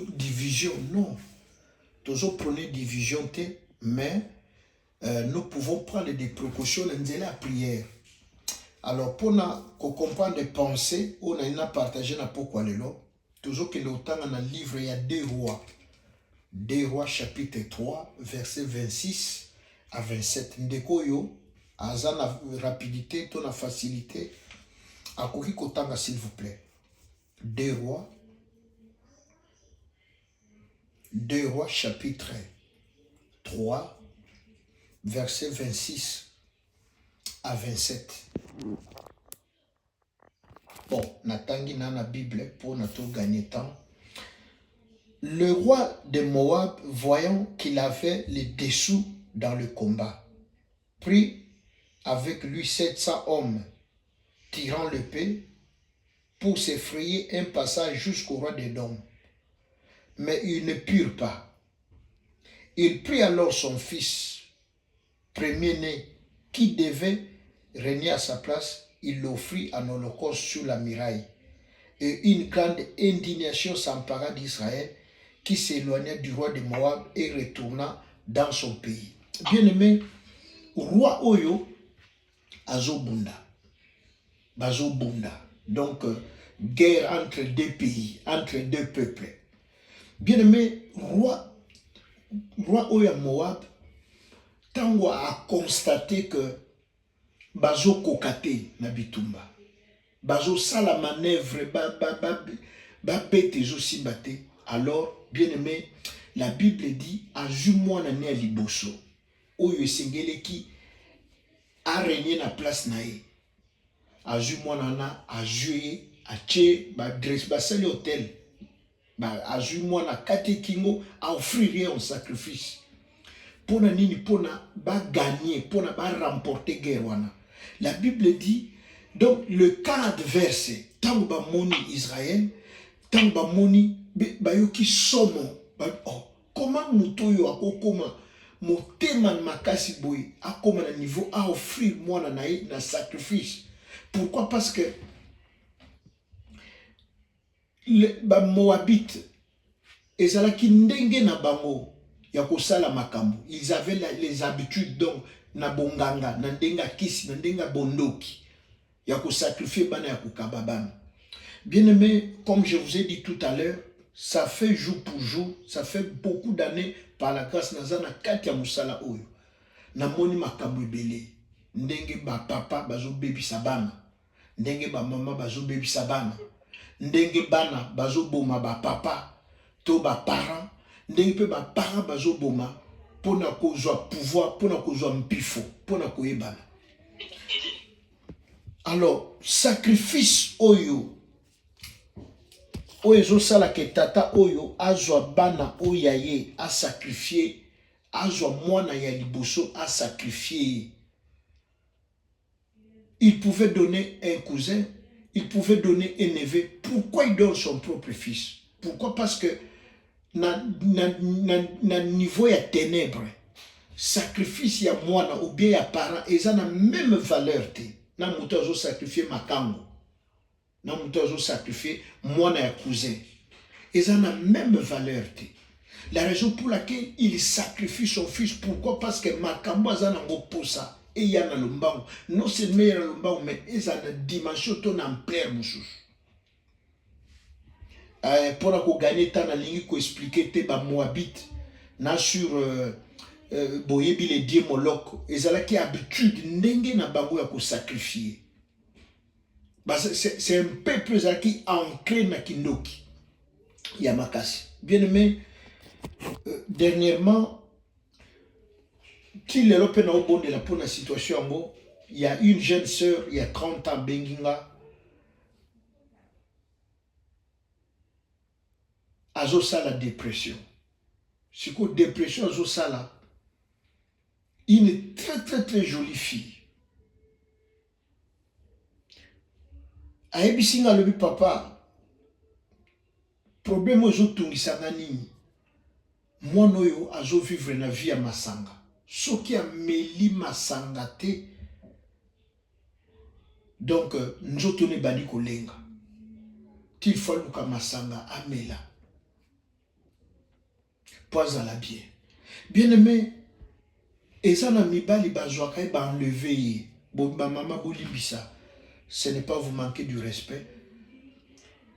Division, non. Toujours prenez division, mais nous pouvons prendre des précautions dans la prière. Alors, pour comprendre les pensées, on a partagé na pourquoi le lot. Toujours que l'autant dans le livre, il y a 2 rois. 2 rois chapitre 3, verset 26 à 27. Ndekoyo, à la rapidité, ton la facilité. À Koki Kotanga, s'il vous plaît. 2 rois chapitre 3, verset 26 à 27. Bon, natangi na la Bible pour tout gagner temps. Le roi de Moab, voyant qu'il avait les dessous dans le combat, prit avec lui 700 hommes, tirant l'épée, pour s'effrayer un passage jusqu'au roi d'Édom. Mais ils ne purent pas. Il prit alors son fils, premier-né, qui devait régner à sa place, il l'offrit en holocauste sur la muraille. Et une grande indignation s'empara d'Israël, qui s'éloigna du roi de Moab et retourna dans son pays. Bien-aimé, roi Oyo, Azobunda. Bazobunda. Donc, guerre entre 2 pays, entre 2 peuples. Bien-aimé, roi Oyo Moab, tango a constaté que Bazo kokate na bitumba. Bazo sala manœuvre, ba bete zo simbate. Alors, bien-aimé, la Bible dit, ajoute-moi na ne liboso. Oyo sengele ki a régné na place nae. Ajoute-moi na ajoue, a tche, ba dresse, ba sali hôtel. Ba ajoute-moi na kate kingo, a offrir en sacrifice. Pona nini, pona ba gagner, pona ba remporter guerre wana. La Bible dit, donc le cas adverse, tant ba moni Israël, tant ba moni ba yoki somo, comment mutoyo akokoma motema makasi boy akoma na niveau à offrir moi na sacrifice. Pourquoi? Parce que ba Moabite ezalaki ndenge na bango ya kosala makambo. Ils avaient les habitudes donc na bonganga, na ndenga kisi, na ndenga bondoki. Ya ko sacrifier bana ya kokaba bana. Bien-aimé, comme je vous ai dit tout à l'heure, ça fait jour pour jour, ça fait beaucoup d'années par la grâce nazana kati ya musala oyo. Na moni makambo ebele. Ndenge ba papa bazo bebisa bana. Ndenge ba mama bazo bebisa bana. Ndenge bana bazo boma ba papa to ba parents. Ndenge pe ba parents bazo boma pona kozwa pouvoir, pona kozwa mpifo, pona koyebana. Alors, sacrifice oyo oyo sala ke tata oyo azwa bana oyaye a sacrifier, azwa mwana ya liboso a sacrifier. Il pouvait donner un cousin, il pouvait donner un neveu. Pourquoi il donne son propre fils? Pourquoi? Parce que na niveau ya ténèbres, sacrifice ya mwana ou bien ya parent, ils ont la même valeur te. Na muto azo sacrifier makango. Na muto azo sacrifier mwana ya cousin. Ils ont la même valeur te. La raison pour laquelle il sacrifie son fils, pourquoi? Parce que makambo azana ngoposa et yana lombango. Non seulement yana lombango, mais ils ont une dimension ton ampleur mususu. Pour qu'on gagne tant na lingi ko expliquer te ba Moabite na sur boyebi les dieux Moloch, ezalaki habitude ndenge na bango ya ko sacrifier. C'est un peuple qui ancré na kindoki ya makasi. Bien aimé, dernièrement, qui l'Europe na obonde la pour la situation mo, il y a une jeune sœur, il y a 30 ans benginga azosa la dépression. C'est quoi dépression azosa la une très jolie fille. Aebisinga lobi papa, problème ozo tungisanga nini. Mwana oyo azo vivre na vie ya masanga. Soki ameli masanga te, donc nzoto ne bani kolenga. Qu'il faut luka masanga amela. la bien. Bien-aimé, et ça n'a mis pas les bazouakai, ba enlever, ba maman bolibisa. Ce n'est pas vous manquer du respect.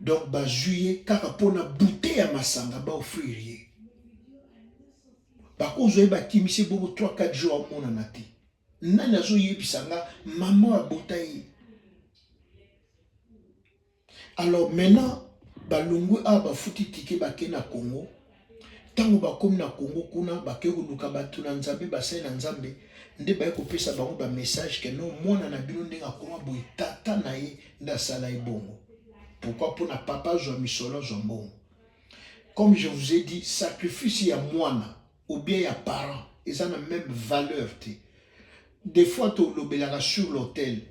Donc, ba juillet, car pour na bouteille à masanga, ba offrir. Ba cause ba kimisi bobo 3-4 jours à mon anati. Nana zo yebisanga, maman a bouteille. Alors maintenant, ba lungu a ba futi tike ba ke na Congo. Tango ba komi na Congo kuna ba ke luka ba tuna nzambe ba sai na nzambe. Nde ba ko pesa bango ba message que non mwana na bino ndenga koma boy tata na ye nda sala ibongo. Pourquoi pour na papa zo misolo zo mbongo. Comme je vous ai dit, sacrifice ya mwana ou bien ya parent, ils ont la même valeur. Des fois tu l'obélara sur l'hôtel.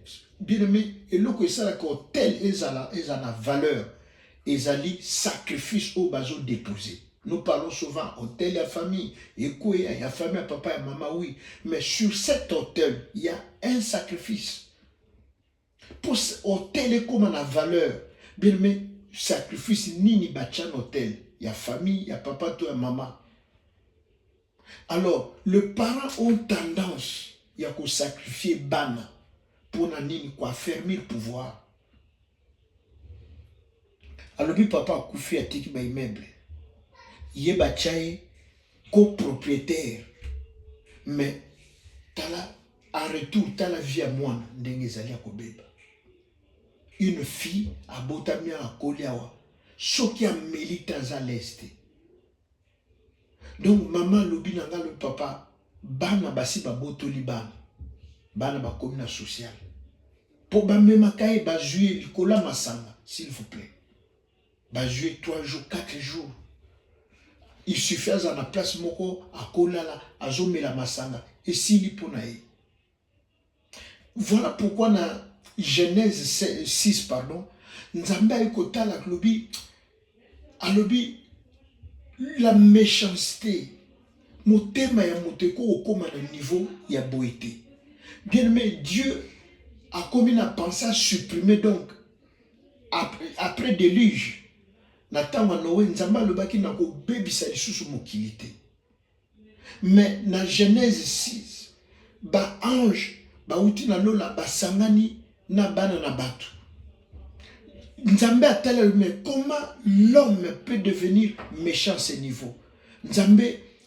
Bien aimé, et là que ça l'hôtel ils ont la valeur. Ils ont sacrifice au bateau déposé. Nous parlons souvent hôtel et famille. Et quoi, il y a famille, papa et maman, oui. Mais sur cet hôtel, il y a un sacrifice. Pour cet hôtel, comme on a valeur. Bien, mais sacrifice, ni bachan hôtel. Il y a famille, il y a papa, toi et maman. Alors, les parents ont tendance, il y a qu'à sacrifier bana pour nani quoi fermer le pouvoir. Alors, puis papa a coupé à tiki ba immeuble. Yeba chaye copropriétaire, mais tala en retour tala vie à moi ndengezali à kobeba. Une fille a botamia à Koliawa, soki a milita à l'est. Donc maman lobi nanga le papa bana basi ba botoli bana ba commune sociale. Pour ba mema kaye ba jouer likola masanga s'il vous plaît. Ba jouer 3 jours 4 jours. Il suffit à la place moko à kolala à zomé la masanga et s'il y voilà pourquoi dans Genèse 6 pardon nzambe ayekota la globi alobi la méchanceté motema ya moteko okoma na niveau ya boité. Bien aimé, Dieu a commis à penser à supprimer donc après déluge. Natanga Noé nzamba le baki na ko bebisa lisusu mokilité. Mais na Genèse 6 ba ange ba uti na lola ba sangani na bana na batu. Nzambe a tel mais comment l'homme peut devenir méchant à ce niveau? Nzambe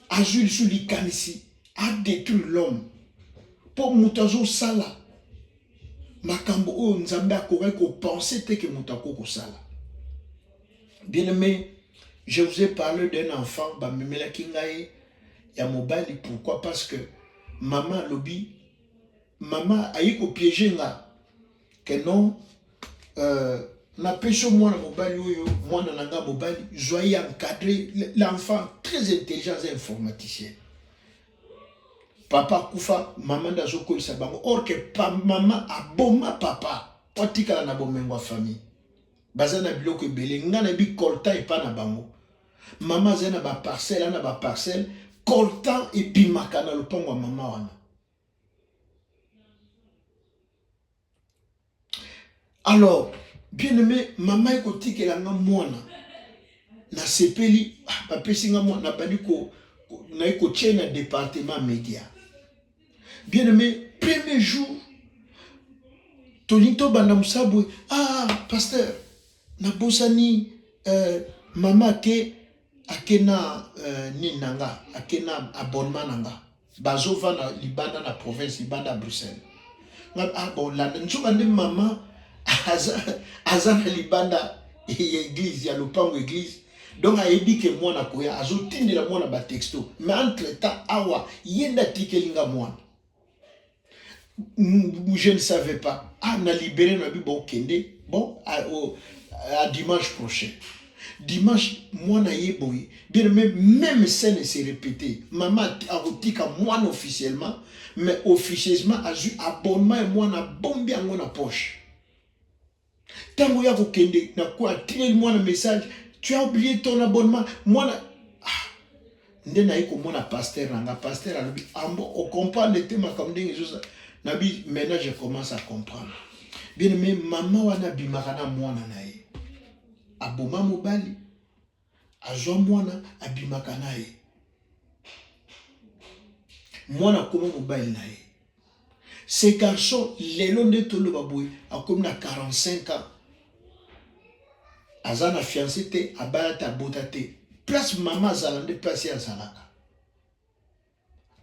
a joué sur l'ikanisi a détruit l'homme. Pour mutazo sala makambo o nzambe a ko penser te que mutako ko sala. Bien-aimé, je vous ai parlé d'un enfant, Bamimela Kingaye, ya mobali, pourquoi? Parce que maman lobi, maman a eu au piéger là, que non, na pêche moi na mobali, moi na nanga mobali, joyeux encadré, l'enfant très intelligent et informaticien. Papa Koufa, maman d'Azoko il s'abango, or que maman a boma papa, patika na bomengo famille. Bazana biloko ebele ngana bi kolta et pas na bango mama zena ba parcelle na ba parcelle kolta et bimaka na lopango mama wana. Alors bien aimé mama ekotiki la nga mwana na sepeli ba pesinga mwana bali ko na eko tchena département média. Bien aimé premier jour Tolinto banda musabwe pasteur na bosani mama ke akena ni nanga akena abonnement nanga bazova na libanda na province libanda Bruxelles bon la njoka ndi mama azana libanda église ya lopango église donc ayebi ke mwana koya azotindela mwana ba texto mais entre temps awa yenda tikelinga mwana je ne savais pas na libéré na bi bon kende bon à dimanche prochain. Dimanche, moi na yeboyi. Bien même scène s'est répétée. Maman a retika moi officiellement, mais officieusement a eu abonnement et moi na bombi en mon poche. Tango ya kende na quoi tirer moi un message. Tu as oublié ton abonnement. Moi na ndena yiko moi na pasteur na pasteur alobi ambo on comprend le thème comme des choses. Nabi maintenant je commence à comprendre. Bien mais maman wana bimaka na mwana na ye. Aboma mobali azwa mwana abimaka na ye. mwana comme mobile na ye. Ce garçon, lelo nde tolo baboui, a comme na 45 ans. Azana fiancé te, abayata botate. Place maman zalande place ya zalaka.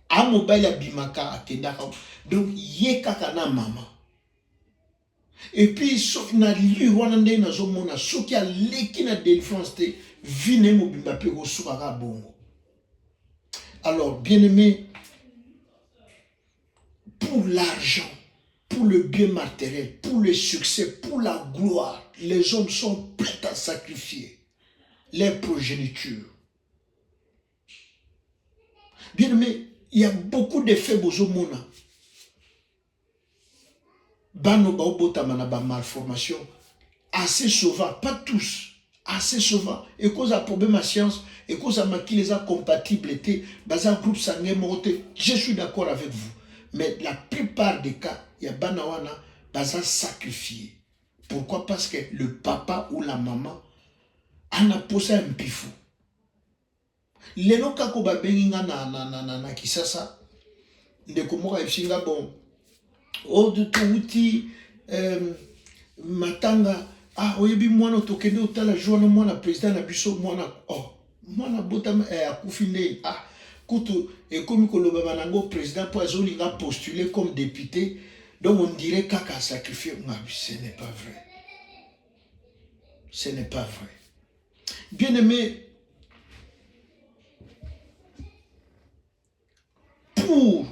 A mobile abimaka akendaka. Donc ye kaka na maman. Et puis sauf na lui wana nde na zo mona soki a leki na délivrance te vine mobimba pe ko sukaka bongo. Alors bien-aimé, pour l'argent, pour le bien matériel, pour le succès, pour la gloire, les hommes sont prêts à sacrifier leur progéniture. Bien aimé, il y a beaucoup d'effets bozomona. Bano baobotama na ba malformation assez souvent, pas tous, assez souvent. Et cause à problème à science, et cause à qui les a compatibilité, baza groupe sanguin moroté. Je suis d'accord avec vous. Mais la plupart des cas, il y a banawana, baza sacrifié. Pourquoi? Parce que le papa ou la maman en a posé un pifou. Lelo kako ba benginga na kisasa ndeko moka ifshinga bon o de touti matanga oyebi mwana tokende otala journée mwana président na biso mwana mwana botama akufine kutu ekomi koloba banango président po azolinga postuler comme député, donc on dirait kaka sacrifié. Ce n'est pas vrai. Ce n'est pas vrai. Bien aimé, pour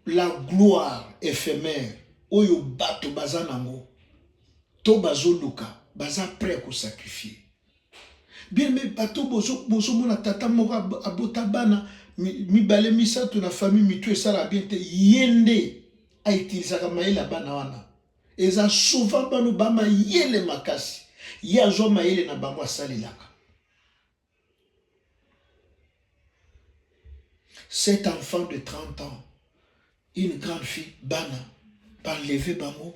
la gloire éphémère, oyo bato bazanango, to bazoluka, baza prêt à sacrifier. Bien aimé, bato bozo mona tata moka abotabana, mibale misato na famille mitu esala bien te yende a utilisé maïla bana wana. Eza souvent bano bama yele makasi. Ya zo maïle na bango salilaka. Cet enfant de 30 ans, une grande fille, bana, par lever bango,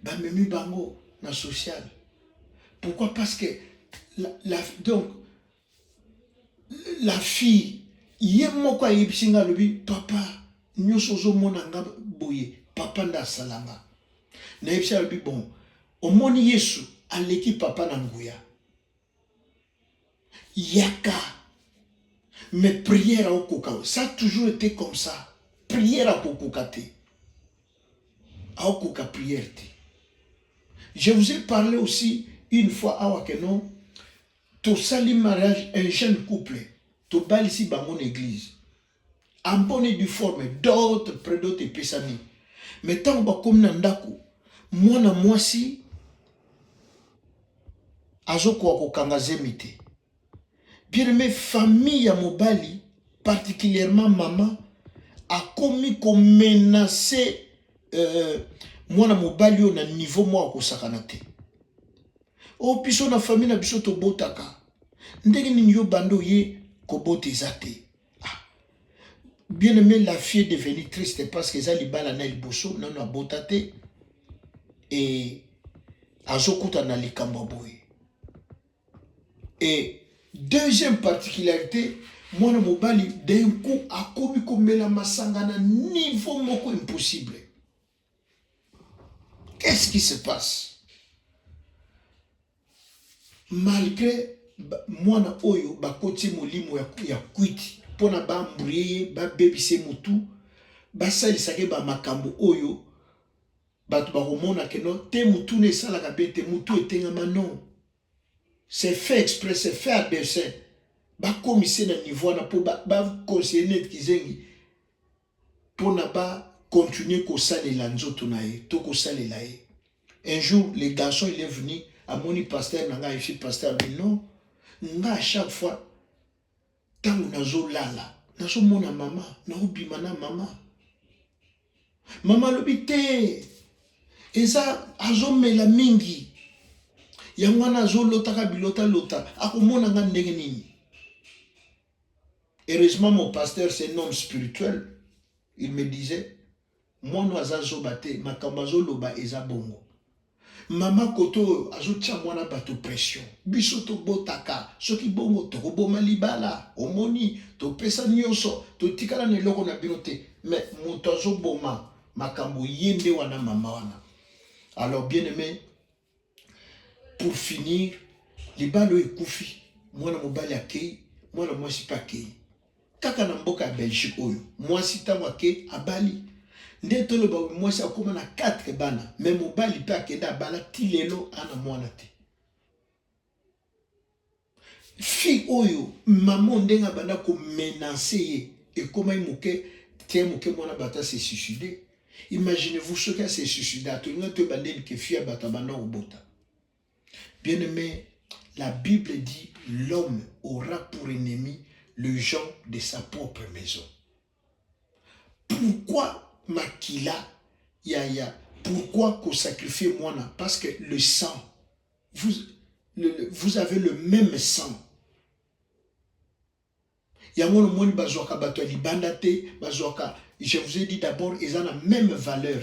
bamemi bango na social. Pourquoi? Parce que donc la fille ye moko ayebsinga lobi papa nyoso zo monanga boye papa nda salanga na yebisa lobi bon omoni Yesu aleki papa na nguya yaka mais prière au koka ça a toujours été comme ça, prière à kokokate au koka prière. Je vous ai parlé aussi une fois à Wakeno to sali mariage un jeune couple to bal ici dans mon église en bonne et due forme d'autres près d'autres pesami mais tant ba comme nandako mwana mwasi azoko ko kangazemite bien mes famille ya mobali particulièrement maman a commis ko menacer mwana mobali na niveau moi ko sakanate o piso na famille na biso to botaka ndenge nini yo bando ye ko botezate. Bien aimé, la fille est devenue triste parce que ça libala na liboso na na botate et azokuta na likambo boy. Et deuxième particularité, mwana mobali d'un coup a komi komela masanga na niveau moko impossible. Qu'est-ce qui se passe? Malgré mwana oyo bakoti molimo ya kwiti pona ba mburiye ba bebise mutu basalisake ba makambo oyo bato bakomona ke non te mutu ne salaka bete mutu etengama non, c'est fait exprès, c'est fait à dessein ba commissaire na niveau na po ba conseiller net kizengi pona ba continuer ko salela nzoto na ye to ko salela ye. Un jour le garçon il est venu à mon pasteur nanga ici pasteur mais non nga à chaque fois tango nazo lala nazo mona mama na obima na mama lobite eza azomela mingi yango wana azolotaka bilota lota akomona nga ndenge nini. Heureusement mon pasteur c'est un homme spirituel, il me disait mwana azazo bate makambo azoloba eza bongo Mama koto azotia mwana bato pression. Biso to botaka, soki bongo to boma libala, omoni to pesa nyonso, to tikala ne loko na binote, mais moto azo boma makambo yende wana mama wana. Alors bien aimé, pour finir, libalo ekufi, mwana mobali akei, mwana mwasi pa akei. Kaka na mboka ya Belgique oyo, mwasi tango akei abali. Nde toloba mwasi akoma na 4 bana, mais mobali pe akenda abala ti lelo ana mwana te. Fi oyo maman ndenga banda ko menacer ye ekoma imuke tie muke mwana bata se suicider. Imaginez-vous ce qui s'est suicidé. Bien aimé, la Bible dit l'homme aura pour ennemi le gens de sa propre maison. Pourquoi makila yaya? Pourquoi qu'on sacrifie moi? Parce que le sang, vous avez le même sang. Yango no moni bazoka bato libanda te, bazoka. Je vous ai dit d'abord, ils ont la même valeur,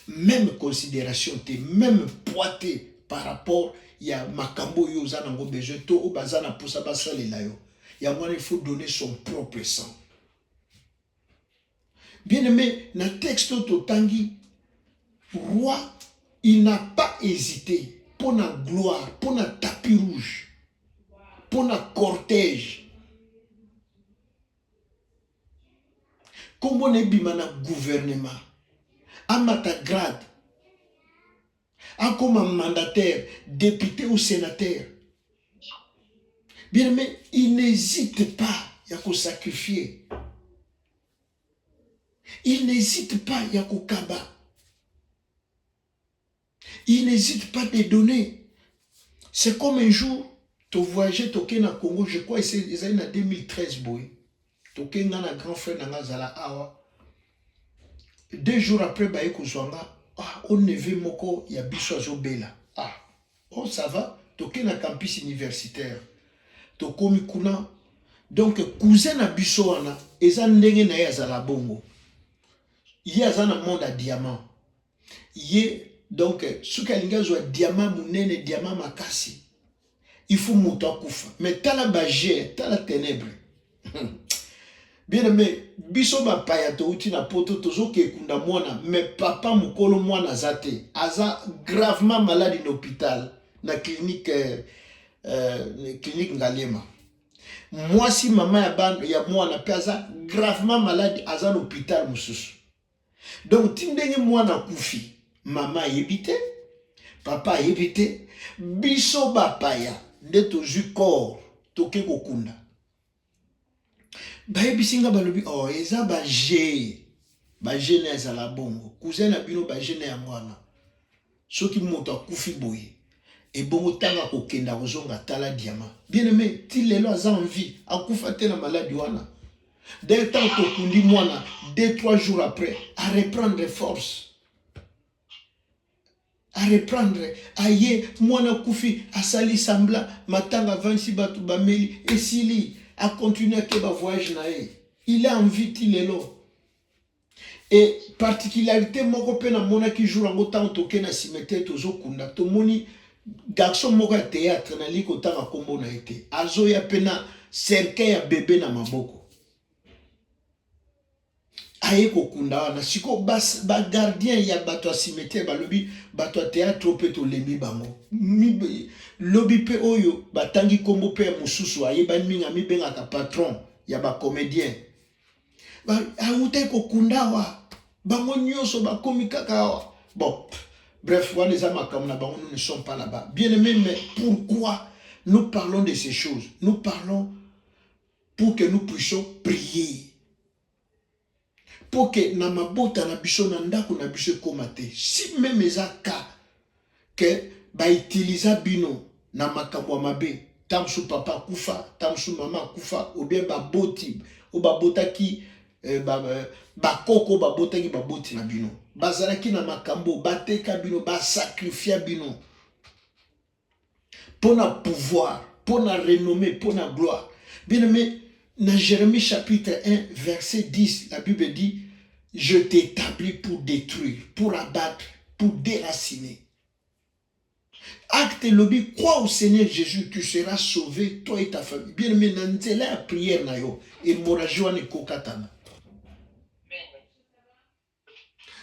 même considération, même poids par rapport à makambo yo zanango besoin to o bazana pousa basale la yo. Il faut donner son propre sang. Bien aimé, dans le texte Totangi, roi, il n'a pas hésité pour la gloire, pour la tapis rouge, pour la cortège. Comme on est bimana gouvernement, à matagrade, à comme un mandataire, député ou sénateur. Bien aimé, il n'hésite pas à sacrifier. Il n'hésite pas à kaba. Il n'hésite pas de donner. C'est comme un jour, tu voyageais toqué na Congo, je crois que c'est en 2013 boy. Toké ngana grand frère nanga zala awa. 2 jours après baye kozwanga, on neve moko ya biso azobela. Oh ça va, toké na campus universitaire. Tokomi kuna. Donc cousin na biso wana eza ndenge na ya zala bongo. Yé azana monde à diamant. Yé donc suka linga zo diamant munene diamant makasi. Il faut monter kufa. Mais tala bagé, tala ténèbre. Bien aimé, biso ba payato uti na poto tozo ke kunda mwana, mais papa mukolo mwana zate, aza gravement malade en hôpital, na clinique clinique Ngalema. Moi si maman ya ban ya mwana pe aza gravement malade aza l'hôpital mususu. Donc tindenge mwana kufi, maman yebite, papa yebite, biso ba paya de tozu corps toke kokunda. Bayebisinga balobi oh eza baje ne eza la bongo cousin na bino baje ne ya mwana soki moto akufi boye e bongo tanga kokenda kozonga tala diamant bien aimé ti lelo aza en vie akufa te na maladie wana dès temps tokundi mwana 2-3 jours après à reprendre force à reprendre aye mwana kufi asali sambla matanga 26 batu bameli esili à continuer à voyage nae. Il a envie de l'élo. Et particularité moko pe na mona ki jour ngo tant toke na cimetière tozo kunda to moni garçon moko ya théâtre na liko tanga kombo na été. Azo ya pena cercueil ya bébé na maboko. Aye ko kunda wana siko bas ba gardien ya bato cimetière balobi bato théâtre pe to lembi bango. Lobi pe oyo batangi kombo pe mususu ayeba minga mi benga ka patron ya ba comédien ba awute ko kundawa bango nyoso ba komika ka bon bref wana les amakam na bango nous ne sommes pas là-bas bien aimé mais pourquoi nous parlons de ces choses nous parlons pour que nous puissions prier pour que na mabota na biso na ndako na biso komate si même ezaka que ba utiliser bino na makambo mabe tamsu papa kufa tamsu mama kufa ou bien ba boti ou ba botaki ba koko ba botaki ba boti na bino bazalaki na makambo bateka bino ba sacrifier bino pour na pouvoir pour na renommée pour na gloire bien aimé dans Jérémie chapitre 1 verset 10 la Bible dit je t'établis pour détruire pour abattre pour déraciner. Acte lobby, crois au Seigneur Jésus, tu seras sauvé, toi et ta famille. Bien aimé, nanzela la prière na yo, hémorragie wana kokatana.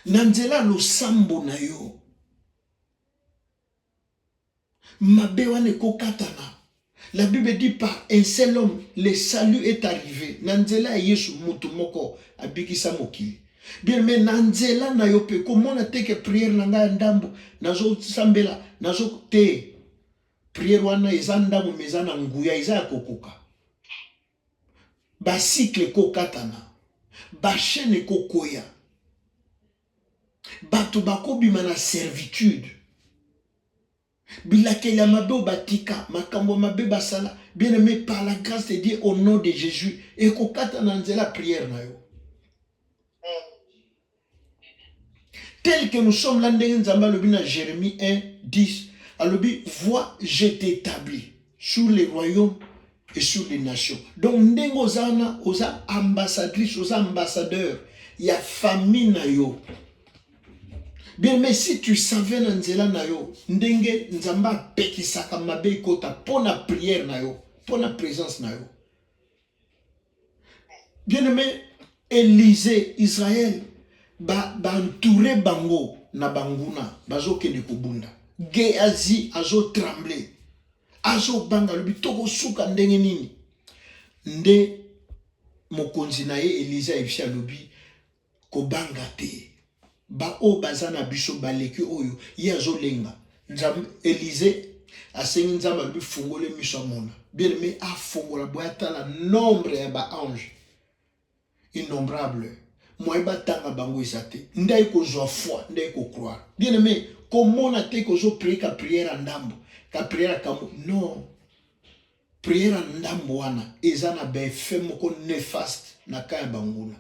Nanzela lo sambo na yo. Mabe wana kokatana. La Bible dit par un seul homme, le salut est arrivé. Nanzela Yesu mutu moko abikisa mokili. Bien mais nanzela na yo pe comment na teke prière na nga ndambo nazo sambela nazo te prière wana eza ndambo meza na nguya eza kokoka. Ba cycle kokatana. Ba chaîne kokoya. Bato bakobima na servitude. Bilakeli ya mabe batika makambo mabe basala. Bien aimé par la grâce de Dieu au nom de Jésus et kokata na nzela prière na yo. Tel que nous sommes là, dans Jérémie 1, 10, alobi, vois, je t'établis sur les royaumes et sur les nations. Donc, ndengo ozana, oza ambassadrice, oza ambassadeur, il y a famille na yo. Bien, mais si tu savais nanzela na yo, ndenge nzamba pekisaka mabe kota pour la prière na yo, pour la présence na yo. Bien aimé, Élisée, Israël, ba entouré bango na banguna bazo kende kubunda Gehazi azo tremble azo banga lobi toko suka ndenge nini nde mokonzi na ye Elisa efia lobi ko banga te ba o bazana biso baleki oyo ye azo lenga nzambe Elise asengi nzambe lobi fungole miso mona bien aimé afongola boyata la nombre ya ba ange innombrable. Moi, batanga bango isate. Ndai ko joie foi, ndai ko croire. Bien aimé, comment na te ko zo prier ka prière ndambo, ka prière kambo. Non. Prière ndambo wana ezana be fait moko néfaste na kaya banguna.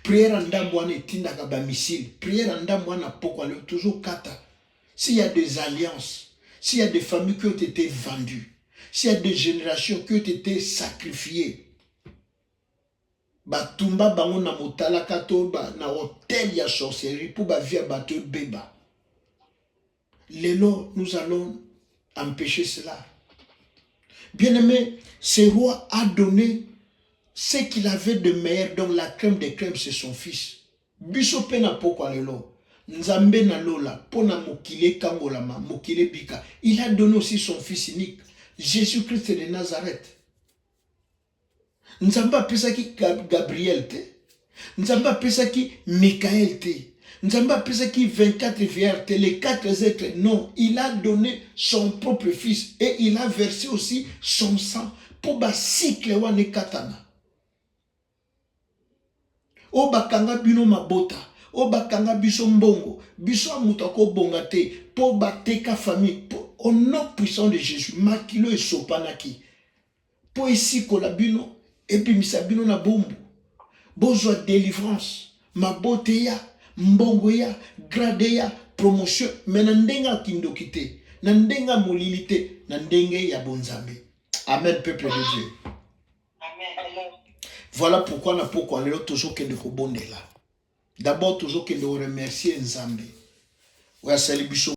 Prière ndambo wana etinda ka ba missile. Prière ndambo wana poko ale toujours kata. S'il y a des alliances, s'il y a des familles qui ont été vendues, s'il y a des générations qui ont été sacrifiées, batumba bango na motala kato ba na hôtel ya sorcellerie pour ba via bateau beba. Lelo, nous allons empêcher cela. Bien aimé, ce roi a donné ce qu'il avait de meilleur, donc la crème des crèmes, c'est son fils. Biso pena poko lelo. Nzambe na lola, pona mokile kangolama, mokile bika. Il a donné aussi son fils unique, Jésus-Christ de Nazareth. Nzamba pesaki Gabriel te. Nzamba pesaki Michael te. Nzamba pesaki 24 vierges te. Les 4 êtres. Non, il a donné son propre fils. Et il a versé aussi son sang. Pour ba cycle wane katana. O bakanga bino mabota. O bakanga biso mbongo. Biso amutako bonga te. Pour bateka famille. Au nom puissant de Jésus. Makilo et sopanaki. Pour ici kolabino. Et puis misabino na bombo. Besoin de délivrance. Ma beauté ya, mbongo ya, grade ya, promotion. Mais nandenga kindokite. Nandenga molilite. Nandenge ya bonzambe. Amen, peuple de Dieu. Amen. Voilà pourquoi na poko alelo toujours kende ko bondela. D'abord toujours kende remercier Nzambe. Oya sali biso